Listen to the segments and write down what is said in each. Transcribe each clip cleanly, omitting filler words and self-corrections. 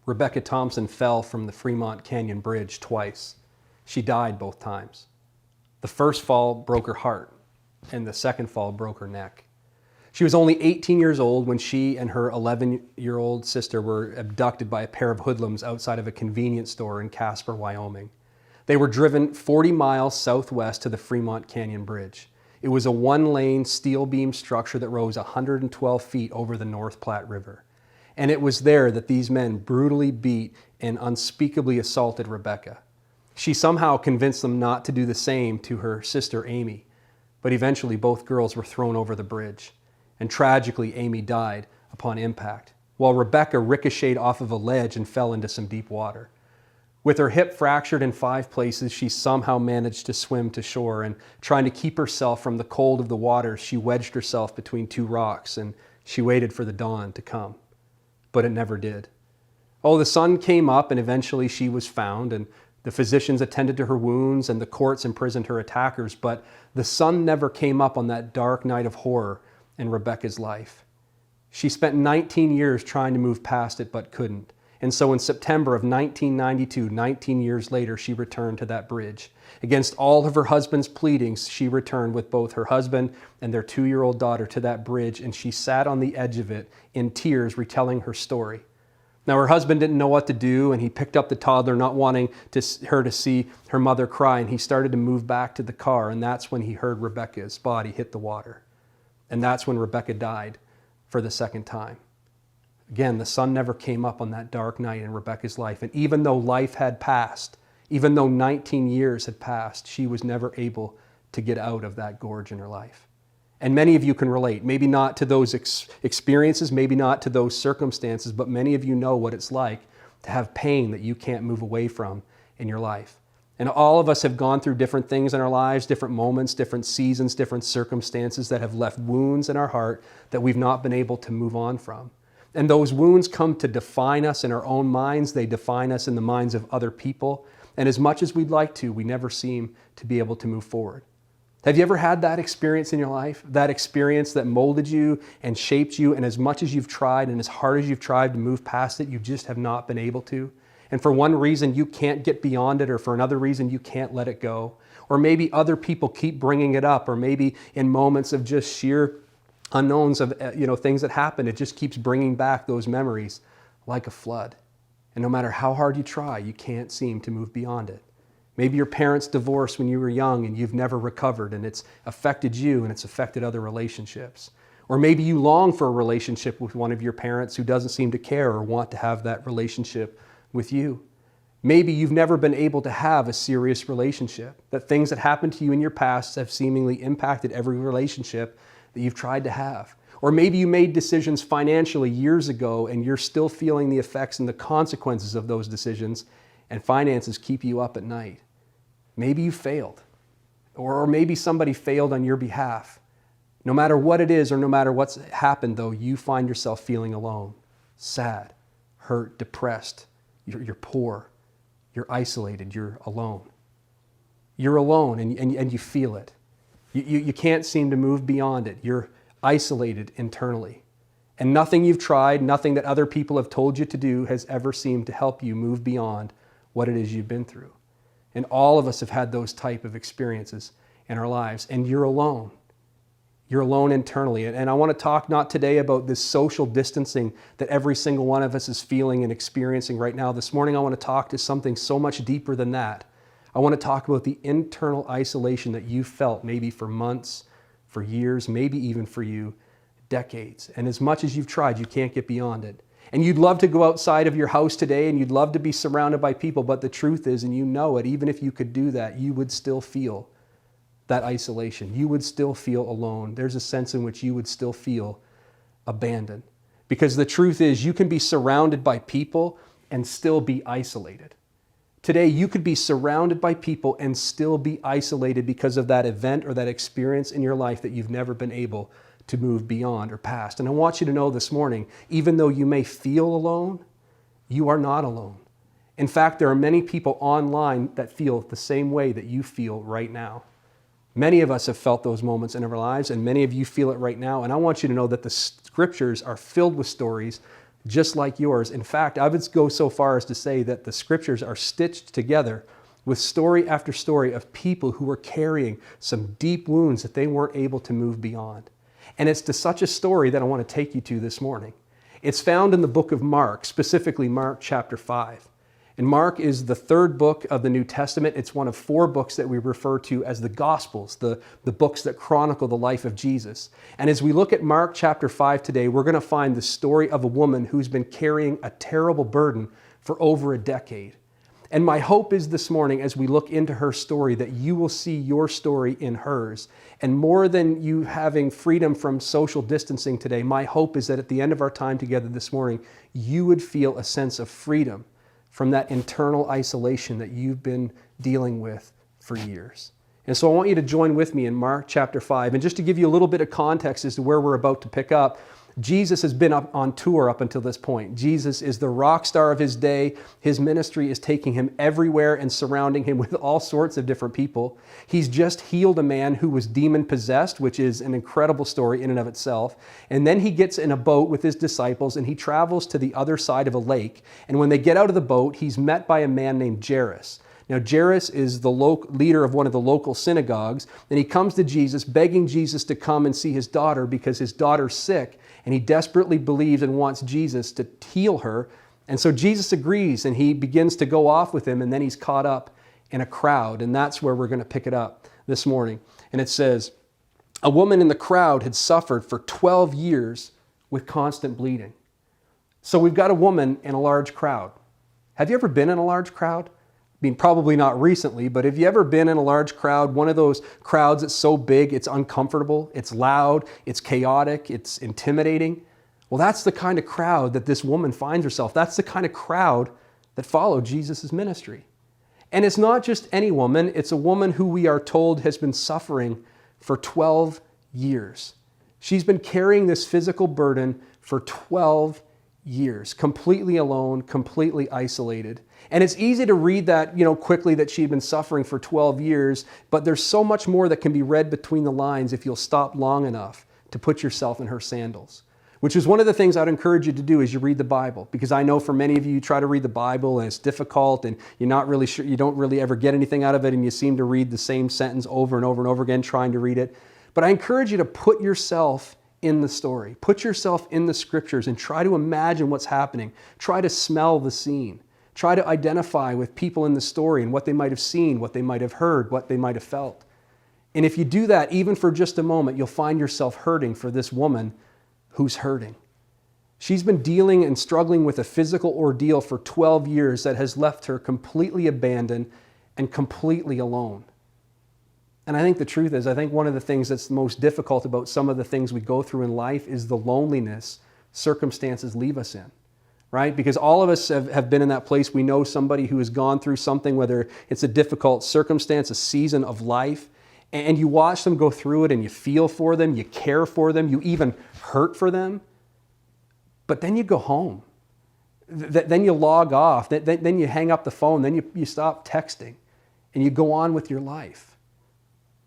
Rebecca Thompson fell from the Fremont Canyon Bridge twice. She died both times. The first fall broke her heart, and the second fall broke her neck. She was only 18 years old when she and her 11-year-old sister were abducted by a pair of hoodlums outside of a convenience store in Casper, Wyoming. They were driven 40 miles southwest to the Fremont Canyon Bridge. It was a one-lane steel beam structure that rose 112 feet over the North Platte River. And it was there that these men brutally beat and unspeakably assaulted Rebecca. She somehow convinced them not to do the same to her sister Amy, but eventually both girls were thrown over the bridge. And tragically, Amy died upon impact, while Rebecca ricocheted off of a ledge and fell into some deep water. With her hip fractured in 5 places, she somehow managed to swim to shore, and trying to keep herself from the cold of the water, she wedged herself between 2 rocks, and she waited for the dawn to come. But it never did. Oh, the sun came up, and eventually she was found, and the physicians attended to her wounds, and the courts imprisoned her attackers, but the sun never came up on that dark night of horror in Rebecca's life. She spent 19 years trying to move past it, but couldn't. And so in September of 1992, 19 years later, she returned to that bridge. Against all of her husband's pleadings, she returned with both her husband and their 2-year-old daughter to that bridge, and she sat on the edge of it in tears, retelling her story. Now, her husband didn't know what to do, and he picked up the toddler, not wanting her to see her mother cry, and he started to move back to the car, and that's when he heard Rebecca's body hit the water. And that's when Rebecca died for the second time. Again, the sun never came up on that dark night in Rebecca's life. And even though life had passed, even though 19 years had passed, she was never able to get out of that gorge in her life. And many of you can relate, maybe not to those experiences, maybe not to those circumstances, but many of you know what it's like to have pain that you can't move away from in your life. And all of us have gone through different things in our lives, different moments, different seasons, different circumstances that have left wounds in our heart that we've not been able to move on from. And those wounds come to define us in our own minds. They define us in the minds of other people. And as much as we'd like to, we never seem to be able to move forward. Have you ever had that experience in your life? That experience that molded you and shaped you, and as much as you've tried and as hard as you've tried to move past it, you just have not been able to? And for one reason, you can't get beyond it, or for another reason, you can't let it go. Or maybe other people keep bringing it up, or maybe in moments of just sheer unknowns of things that happen, it just keeps bringing back those memories like a flood. And no matter how hard you try, you can't seem to move beyond it. Maybe your parents divorced when you were young and you've never recovered, and it's affected you and it's affected other relationships. Or maybe you long for a relationship with one of your parents who doesn't seem to care or want to have that relationship with you. Maybe you've never been able to have a serious relationship, that things that happened to you in your past have seemingly impacted every relationship that you've tried to have. Or maybe you made decisions financially years ago and you're still feeling the effects and the consequences of those decisions, and finances keep you up at night. Maybe you failed, or maybe somebody failed on your behalf. No matter what it is or no matter what's happened, though, you find yourself feeling alone, sad, hurt, depressed. You're poor, you're isolated, you're alone. You're alone and you feel it. You can't seem to move beyond it. You're isolated internally. And nothing you've tried, nothing that other people have told you to do has ever seemed to help you move beyond what it is you've been through. And all of us have had those type of experiences in our lives, and you're alone. You're alone internally. And I want to talk not today about this social distancing that every single one of us is feeling and experiencing right now. This morning I want to talk to something so much deeper than that. I want to talk about the internal isolation that you felt maybe for months, for years, maybe even for you, decades. And as much as you've tried, you can't get beyond it. And you'd love to go outside of your house today and you'd love to be surrounded by people, but the truth is, and you know it, even if you could do that, you would still feel that isolation. You would still feel alone. There's a sense in which you would still feel abandoned. Because the truth is, you can be surrounded by people and still be isolated. Today, you could be surrounded by people and still be isolated because of that event or that experience in your life that you've never been able to move beyond or past. And I want you to know this morning, even though you may feel alone, you are not alone. In fact, there are many people online that feel the same way that you feel right now. Many of us have felt those moments in our lives, and many of you feel it right now. And I want you to know that the scriptures are filled with stories just like yours. In fact, I would go so far as to say that the scriptures are stitched together with story after story of people who were carrying some deep wounds that they weren't able to move beyond. And it's to such a story that I want to take you to this morning. It's found in the book of Mark, specifically Mark chapter 5. And Mark is the third book of the New Testament. It's one of 4 books that we refer to as the Gospels, the books that chronicle the life of Jesus. And as we look at Mark chapter 5 today, we're going to find the story of a woman who's been carrying a terrible burden for over a decade. And my hope is this morning, as we look into her story, that you will see your story in hers. And more than you having freedom from social distancing today, my hope is that at the end of our time together this morning, you would feel a sense of freedom from that internal isolation that you've been dealing with for years. And so I want you to join with me in Mark chapter 5. And just to give you a little bit of context as to where we're about to pick up, Jesus has been up on tour up until this point. Jesus is the rock star of his day. His ministry is taking him everywhere and surrounding him with all sorts of different people. He's just healed a man who was demon possessed, which is an incredible story in and of itself. And then he gets in a boat with his disciples and he travels to the other side of a lake. And when they get out of the boat, he's met by a man named Jairus. Now, Jairus is the leader of one of the local synagogues, and he comes to Jesus, begging Jesus to come and see his daughter because his daughter's sick, and he desperately believes and wants Jesus to heal her. And so Jesus agrees, and he begins to go off with him, and then he's caught up in a crowd, and that's where we're going to pick it up this morning. And it says, a woman in the crowd had suffered for 12 years with constant bleeding. So we've got a woman in a large crowd. Have you ever been in a large crowd? I mean, probably not recently, but have you ever been in a large crowd, one of those crowds that's so big, it's uncomfortable, it's loud, it's chaotic, it's intimidating? Well, that's the kind of crowd that this woman finds herself. That's the kind of crowd that followed Jesus' ministry. And it's not just any woman, it's a woman who we are told has been suffering for 12 years. She's been carrying this physical burden for 12 years, completely alone, completely isolated. And it's easy to read that, quickly that she'd been suffering for 12 years, but there's so much more that can be read between the lines if you'll stop long enough to put yourself in her sandals. Which is one of the things I'd encourage you to do as you read the Bible, because I know for many of you, you try to read the Bible and it's difficult and you're not really sure, you don't really ever get anything out of it and you seem to read the same sentence over and over and over again trying to read it. But I encourage you to put yourself in the story. Put yourself in the scriptures and try to imagine what's happening. Try to smell the scene. Try to identify with people in the story and what they might have seen, what they might have heard, what they might have felt. And if you do that, even for just a moment, you'll find yourself hurting for this woman who's hurting. She's been dealing and struggling with a physical ordeal for 12 years that has left her completely abandoned and completely alone. And I think the truth is, I think one of the things that's most difficult about some of the things we go through in life is the loneliness circumstances leave us in. Right? Because all of us have been in that place. We know somebody who has gone through something, whether it's a difficult circumstance, a season of life, and you watch them go through it and you feel for them, you care for them, you even hurt for them. But then you go home. Then you log off. Then you hang up the phone. Then you stop texting and you go on with your life.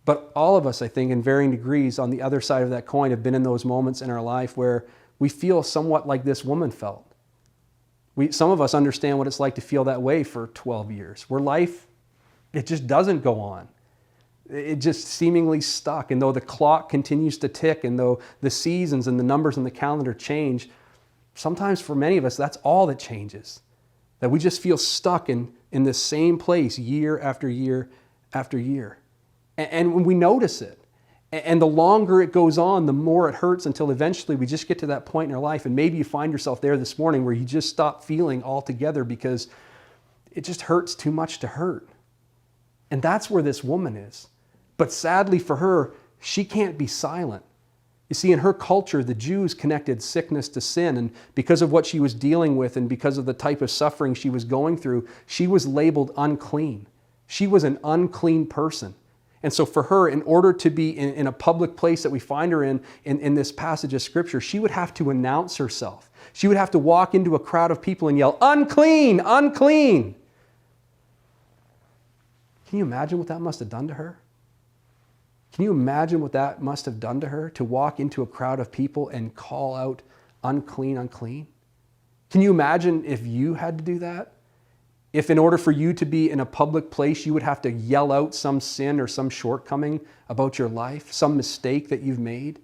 But all of us, I think, in varying degrees on the other side of that coin have been in those moments in our life where we feel somewhat like this woman felt. Some of us understand what it's like to feel that way for 12 years, where life, it just doesn't go on. It just seemingly stuck. And though the clock continues to tick and though the seasons and the numbers in the calendar change, sometimes for many of us, that's all that changes. That we just feel stuck in this same place year after year after year. And we notice it. And the longer it goes on, the more it hurts until eventually we just get to that point in our life. And maybe you find yourself there this morning where you just stop feeling altogether because it just hurts too much to hurt. And that's where this woman is. But sadly for her, she can't be silent. You see, in her culture, the Jews connected sickness to sin. And because of what she was dealing with and because of the type of suffering she was going through, she was labeled unclean. She was an unclean person. And so for her, in order to be in a public place that we find her in this passage of Scripture, she would have to announce herself. She would have to walk into a crowd of people and yell, "Unclean, unclean." Can you imagine what that must have done to her? Can you imagine what that must have done to her, to walk into a crowd of people and call out, "Unclean, unclean"? Can you imagine if you had to do that? If in order for you to be in a public place, you would have to yell out some sin or some shortcoming about your life, some mistake that you've made?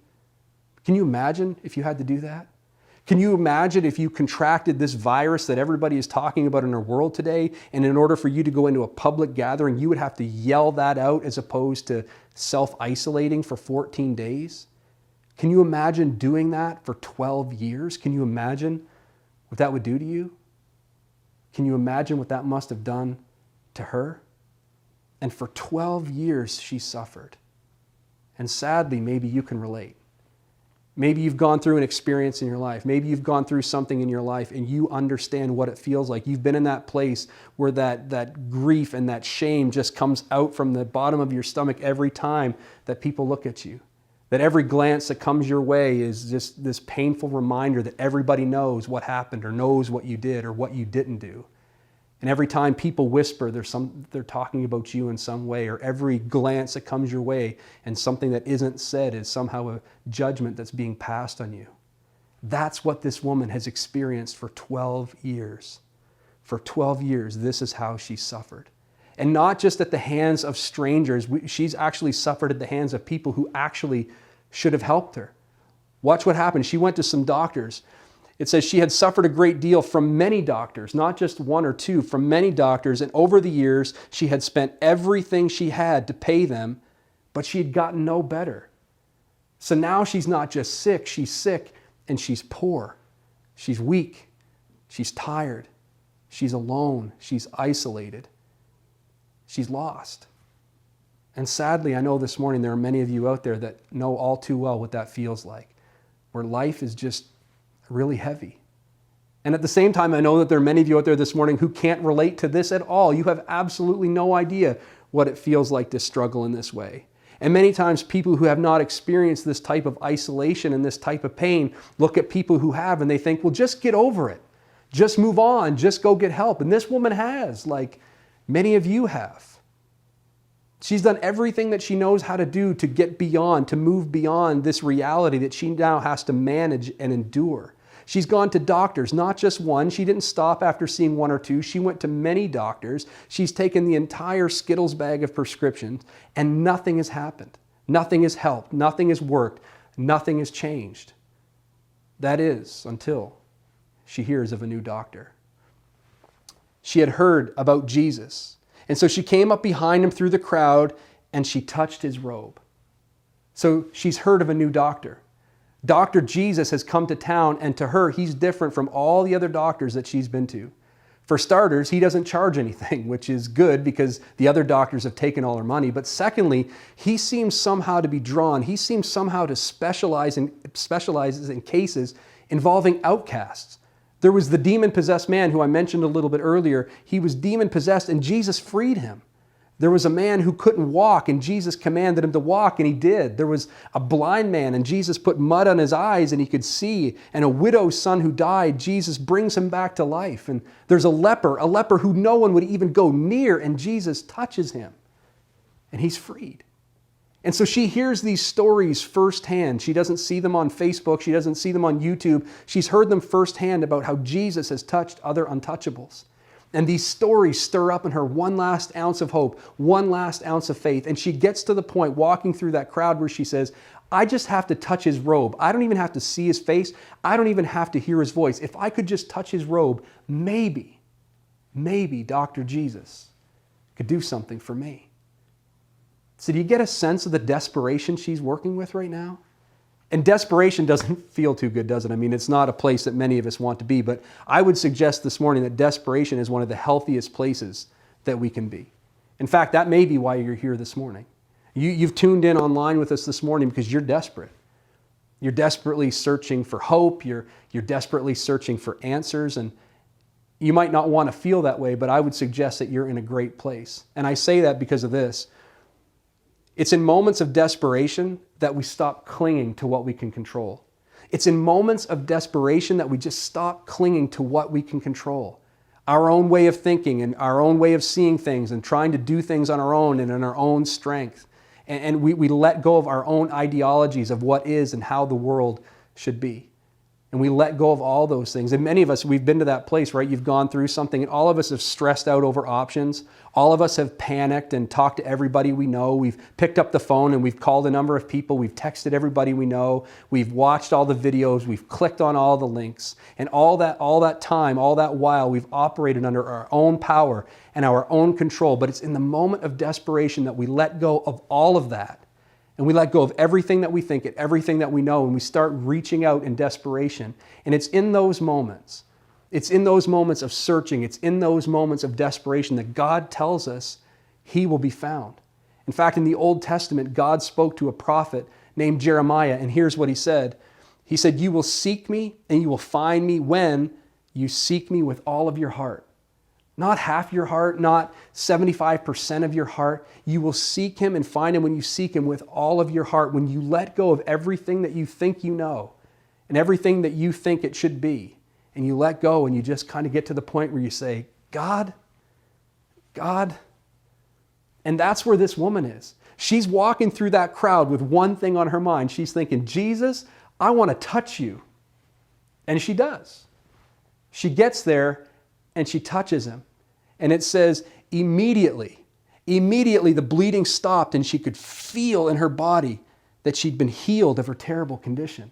Can you imagine if you had to do that? Can you imagine if you contracted this virus that everybody is talking about in our world today, and in order for you to go into a public gathering, you would have to yell that out as opposed to self-isolating for 14 days? Can you imagine doing that for 12 years? Can you imagine what that would do to you? Can you imagine what that must have done to her? And for 12 years, she suffered. And sadly, maybe you can relate. Maybe you've gone through an experience in your life. Maybe you've gone through something in your life and you understand what it feels like. You've been in that place where that grief and that shame just comes out from the bottom of your stomach every time that people look at you. That every glance that comes your way is just this painful reminder that everybody knows what happened or knows what you did or what you didn't do. And every time people whisper, they're talking about you in some way, or every glance that comes your way and something that isn't said is somehow a judgment that's being passed on you. That's what this woman has experienced for 12 years. For 12 years, this is how she suffered. And not just at the hands of strangers, she's actually suffered at the hands of people who actually should have helped her. Watch what happened. She went to some doctors. It says she had suffered a great deal from many doctors, not just one or two, from many doctors. And over the years, she had spent everything she had to pay them, but she had gotten no better. So now she's not just sick and she's poor. She's weak. She's tired. She's alone. She's isolated. She's lost. And sadly, I know this morning there are many of you out there that know all too well what that feels like, where life is just really heavy. And at the same time, I know that there are many of you out there this morning who can't relate to this at all. You have absolutely no idea what it feels like to struggle in this way. And many times people who have not experienced this type of isolation and this type of pain look at people who have and they think, well, just get over it. Just move on. Just go get help. And this woman has, like many of you have. She's done everything that she knows how to do to get beyond, to move beyond this reality that she now has to manage and endure. She's gone to doctors, not just one. She didn't stop after seeing one or two. She went to many doctors. She's taken the entire Skittles bag of prescriptions, and nothing has happened. Nothing has helped. Nothing has worked. Nothing has changed. That is, until she hears of a new doctor. She had heard about Jesus. And so she came up behind him through the crowd and she touched his robe. So she's heard of a new doctor. Dr. Jesus has come to town, and to her, he's different from all the other doctors that she's been to. For starters, he doesn't charge anything, which is good because the other doctors have taken all her money. But secondly, he seems somehow to be drawn. He seems somehow to specializes in cases involving outcasts. There was the demon-possessed man who I mentioned a little bit earlier. He was demon-possessed and Jesus freed him. There was a man who couldn't walk and Jesus commanded him to walk and he did. There was a blind man and Jesus put mud on his eyes and he could see. And a widow's son who died, Jesus brings him back to life. And there's a leper who no one would even go near, and Jesus touches him and he's freed. And so she hears these stories firsthand. She doesn't see them on Facebook. She doesn't see them on YouTube. She's heard them firsthand about how Jesus has touched other untouchables. And these stories stir up in her one last ounce of hope, one last ounce of faith. And she gets to the point walking through that crowd where she says, I just have to touch his robe. I don't even have to see his face. I don't even have to hear his voice. If I could just touch his robe, maybe Dr. Jesus could do something for me. So do you get a sense of the desperation she's working with right now? And desperation doesn't feel too good, does it? I mean, it's not a place that many of us want to be, but I would suggest this morning that desperation is one of the healthiest places that we can be. In fact, that may be why you're here this morning. You've tuned in online with us this morning because you're desperate. You're desperately searching for hope. You're desperately searching for answers. And you might not want to feel that way, but I would suggest that you're in a great place. And I say that because of this. It's in moments of desperation that we stop clinging to what we can control. It's in moments of desperation that we just stop clinging to what we can control. Our own way of thinking and our own way of seeing things and trying to do things on our own and in our own strength. And we let go of our own ideologies of what is and how the world should be. And we let go of all those things. And many of us, we've been to that place, right? You've gone through something and all of us have stressed out over options. All of us have panicked and talked to everybody we know. We've picked up the phone and we've called a number of people. We've texted everybody we know. We've watched all the videos. We've clicked on all the links. And all that time, all that while, we've operated under our own power and our own control. But it's in the moment of desperation that we let go of all of that. And we let go of everything that we think and everything that we know, and we start reaching out in desperation. And it's in those moments of searching, it's in those moments of desperation that God tells us He will be found. In fact, in the Old Testament, God spoke to a prophet named Jeremiah, and here's what he said. He said, "You will seek me and you will find me when you seek me with all of your heart." Not half your heart, not 75% of your heart. You will seek Him and find Him when you seek Him with all of your heart, when you let go of everything that you think you know and everything that you think it should be. And you let go and you just kind of get to the point where you say, God. And that's where this woman is. She's walking through that crowd with one thing on her mind. She's thinking, Jesus, I want to touch you. And she does. She gets there and she touches Him. And it says, immediately the bleeding stopped and she could feel in her body that she'd been healed of her terrible condition.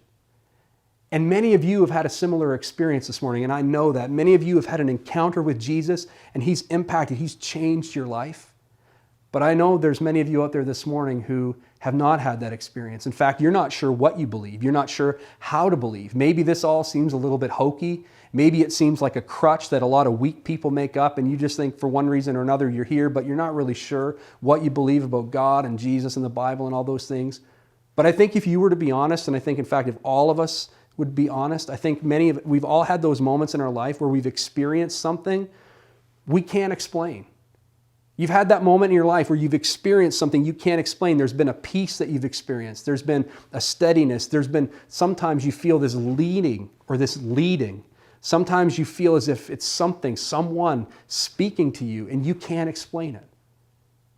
And many of you have had a similar experience this morning, and I know that. Many of you have had an encounter with Jesus and He's impacted, He's changed your life. But I know there's many of you out there this morning who have not had that experience. In fact, you're not sure what you believe. You're not sure how to believe. Maybe this all seems a little bit hokey. Maybe it seems like a crutch that a lot of weak people make up, and you just think for one reason or another you're here, but you're not really sure what you believe about God and Jesus and the Bible and all those things. But I think if you were to be honest, and I think in fact if all of us would be honest, I think we've all had those moments in our life where we've experienced something we can't explain. You've had that moment in your life where you've experienced something you can't explain. There's been a peace that you've experienced. There's been a steadiness. There's been, sometimes you feel this leading or this leading. Sometimes you feel as if it's someone speaking to you and you can't explain it.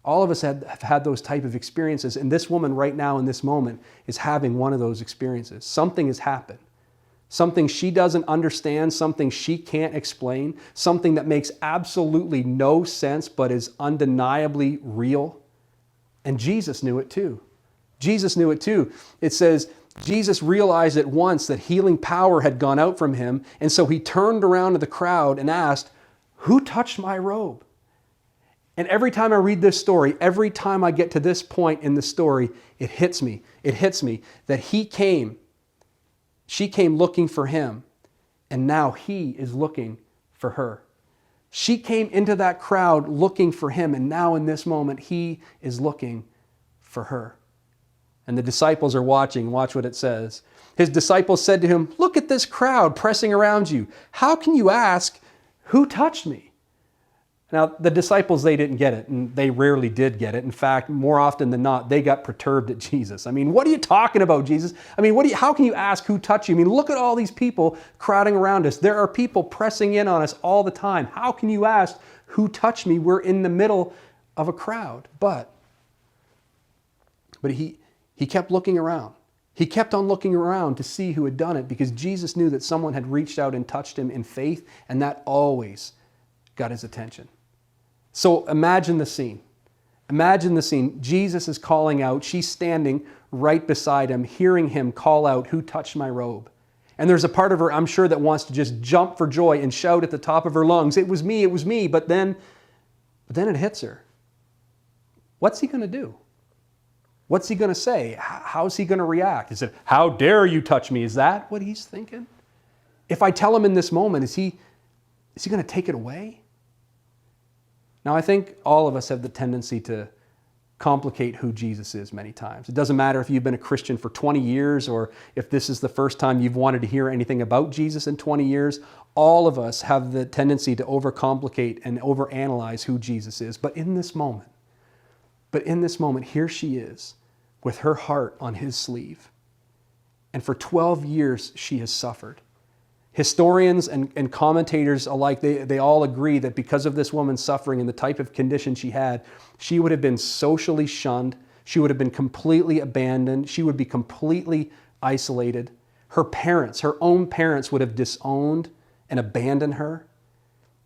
All of us have had those type of experiences, and this woman right now in this moment is having one of those experiences. Something has happened. Something she doesn't understand, something she can't explain, something that makes absolutely no sense but is undeniably real. And Jesus knew it too. Jesus knew it too. It says, Jesus realized at once that healing power had gone out from Him, and so He turned around to the crowd and asked, "Who touched my robe?" And every time I read this story, every time I get to this point in the story, it hits me that she came looking for Him, and now He is looking for her. She came into that crowd looking for Him, and now in this moment, He is looking for her. And the disciples are watching. Watch what it says. His disciples said to Him, "Look at this crowd pressing around you. How can you ask, 'Who touched me?'" Now, the disciples, they didn't get it, and they rarely did get it. In fact, more often than not, they got perturbed at Jesus. I mean, what are you talking about, Jesus? I mean, how can you ask who touched you? I mean, look at all these people crowding around us. There are people pressing in on us all the time. How can you ask who touched me? We're in the middle of a crowd. But he kept looking around. He kept on looking around to see who had done it, because Jesus knew that someone had reached out and touched Him in faith, and that always got His attention. So imagine the scene. Imagine the scene. Jesus is calling out. She's standing right beside Him, hearing Him call out, "Who touched my robe?" And there's a part of her, I'm sure, that wants to just jump for joy and shout at the top of her lungs, "It was me, it was me." But then it hits her. What's He going to do? What's He going to say? How's He going to react? Is it, "How dare you touch me"? Is that what He's thinking? If I tell Him in this moment, is He going to take it away? Now, I think all of us have the tendency to complicate who Jesus is many times. It doesn't matter if you've been a Christian for 20 years or if this is the first time you've wanted to hear anything about Jesus in 20 years. All of us have the tendency to overcomplicate and overanalyze who Jesus is. But in this moment, here she is with her heart on His sleeve. And for 12 years, she has suffered. Historians and commentators alike, they all agree that because of this woman's suffering and the type of condition she had, she would have been socially shunned. She would have been completely abandoned. She would be completely isolated. Her parents, her own parents would have disowned and abandoned her.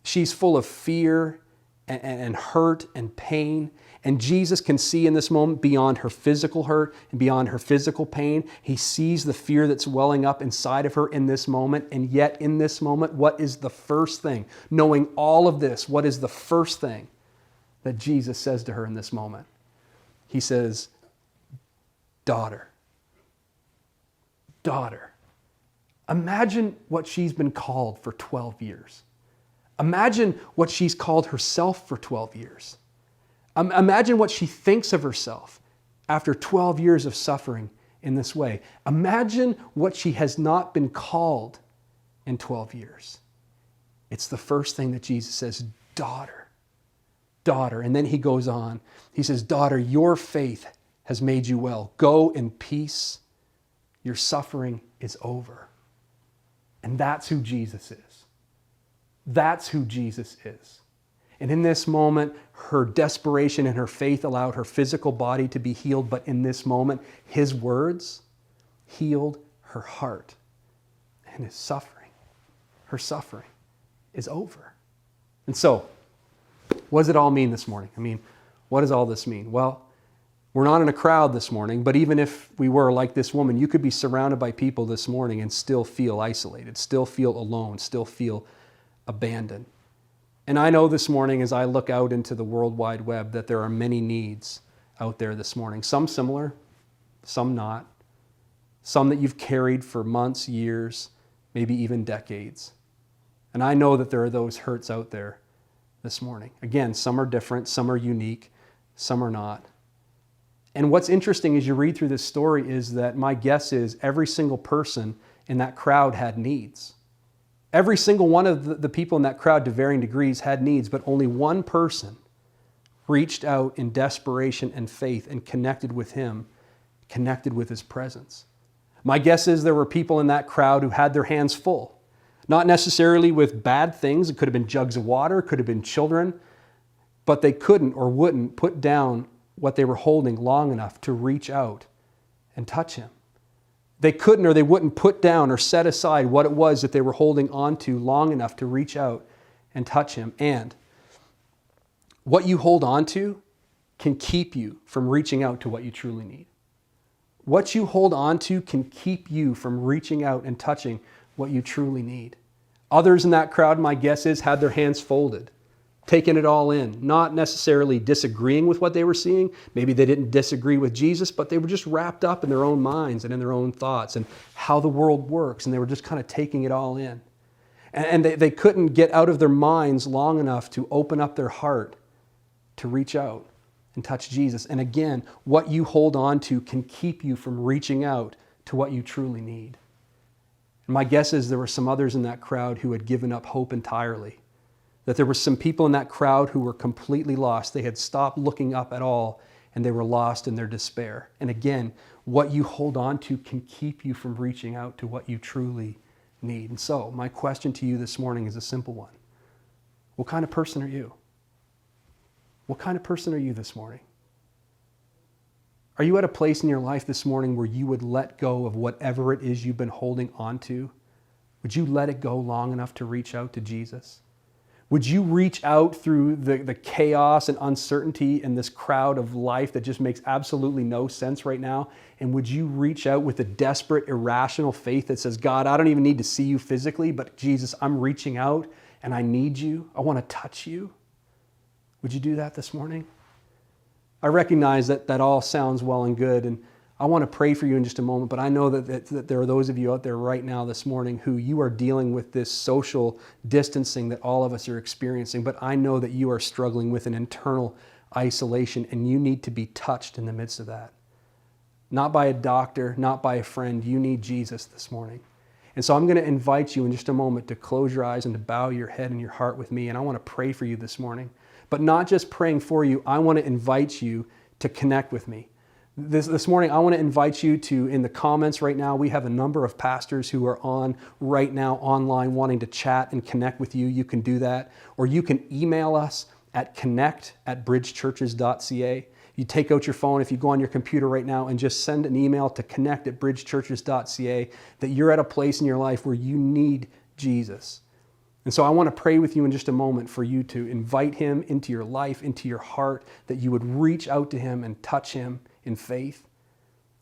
She's full of fear and hurt and pain. And Jesus can see in this moment beyond her physical hurt and beyond her physical pain. He sees the fear that's welling up inside of her in this moment. And yet in this moment, what is the first thing? Knowing all of this, what is the first thing that Jesus says to her in this moment? He says, daughter, daughter. Imagine what she's been called for 12 years. Imagine what she's called herself for 12 years. Imagine what she thinks of herself after 12 years of suffering in this way. Imagine what she has not been called in 12 years. It's the first thing that Jesus says, daughter, daughter. And then he goes on. He says, daughter, your faith has made you well. Go in peace. Your suffering is over. And that's who Jesus is. That's who Jesus is. And in this moment, her desperation and her faith allowed her physical body to be healed. But in this moment, his words healed her heart. And his suffering, her suffering is over. And so, what does it all mean this morning? I mean, what does all this mean? Well, we're not in a crowd this morning, but even if we were like this woman, you could be surrounded by people this morning and still feel isolated, still feel alone, still feel abandoned. And I know this morning as I look out into the World Wide Web that there are many needs out there this morning. Some similar, some not. Some that you've carried for months, years, maybe even decades. And I know that there are those hurts out there this morning. Again, some are different, some are unique, some are not. And what's interesting as you read through this story is that my guess is every single person in that crowd had needs. Every single one of the people in that crowd to varying degrees had needs, but only one person reached out in desperation and faith and connected with him, connected with his presence. My guess is there were people in that crowd who had their hands full, not necessarily with bad things. It could have been jugs of water, it could have been children, but they couldn't or wouldn't put down what they were holding long enough to reach out and touch him. They couldn't or they wouldn't put down or set aside what it was that they were holding on to long enough to reach out and touch him. And what you hold on to can keep you from reaching out to what you truly need. What you hold on to can keep you from reaching out and touching what you truly need. Others in that crowd, my guess is, had their hands folded, taking it all in, not necessarily disagreeing with what they were seeing. Maybe they didn't disagree with Jesus, but they were just wrapped up in their own minds and in their own thoughts and how the world works, and they were just kind of taking it all in. And they couldn't get out of their minds long enough to open up their heart to reach out and touch Jesus. And again, what you hold on to can keep you from reaching out to what you truly need. And my guess is there were some others in that crowd who had given up hope entirely. That there were some people in that crowd who were completely lost. They had stopped looking up at all, and they were lost in their despair. And again, what you hold on to can keep you from reaching out to what you truly need. And so, my question to you this morning is a simple one. What kind of person are you? What kind of person are you this morning? Are you at a place in your life this morning where you would let go of whatever it is you've been holding on to? Would you let it go long enough to reach out to Jesus? Would you reach out through the chaos and uncertainty in this crowd of life that just makes absolutely no sense right now? And would you reach out with a desperate, irrational faith that says, God, I don't even need to see you physically, but Jesus, I'm reaching out and I need you. I want to touch you. Would you do that this morning? I recognize that all sounds well and good, and I want to pray for you in just a moment, but I know that there are those of you out there right now this morning who you are dealing with this social distancing that all of us are experiencing, but I know that you are struggling with an internal isolation and you need to be touched in the midst of that. Not by a doctor, not by a friend. You need Jesus this morning. And so I'm going to invite you in just a moment to close your eyes and to bow your head and your heart with me, and I want to pray for you this morning. But not just praying for you, I want to invite you to connect with me. This morning, I want to invite you to, in the comments right now, we have a number of pastors who are on right now online wanting to chat and connect with you. You can do that. Or you can email us at connect@bridgechurches.ca. You take out your phone, if you go on your computer right now and just send an email to connect@bridgechurches.ca that you're at a place in your life where you need Jesus. And so I want to pray with you in just a moment for you to invite him into your life, into your heart, that you would reach out to him and touch him in faith.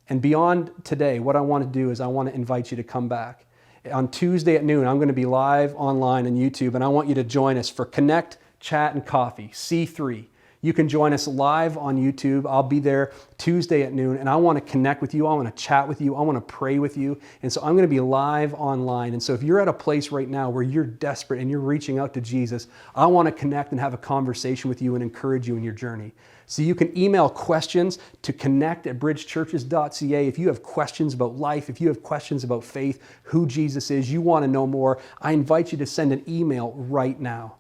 And beyond today, what I want to do is I want to invite you to come back. On Tuesday at noon, I'm going to be live online on YouTube, and I want you to join us for Connect, Chat, and Coffee, C3. You can join us live on YouTube. I'll be there Tuesday at noon, and I want to connect with you. I want to chat with you. I want to pray with you. And so I'm going to be live online. And so if you're at a place right now where you're desperate and you're reaching out to Jesus, I want to connect and have a conversation with you and encourage you in your journey. So you can email questions to connect@bridgechurches.ca. If you have questions about life, if you have questions about faith, who Jesus is, you want to know more, I invite you to send an email right now.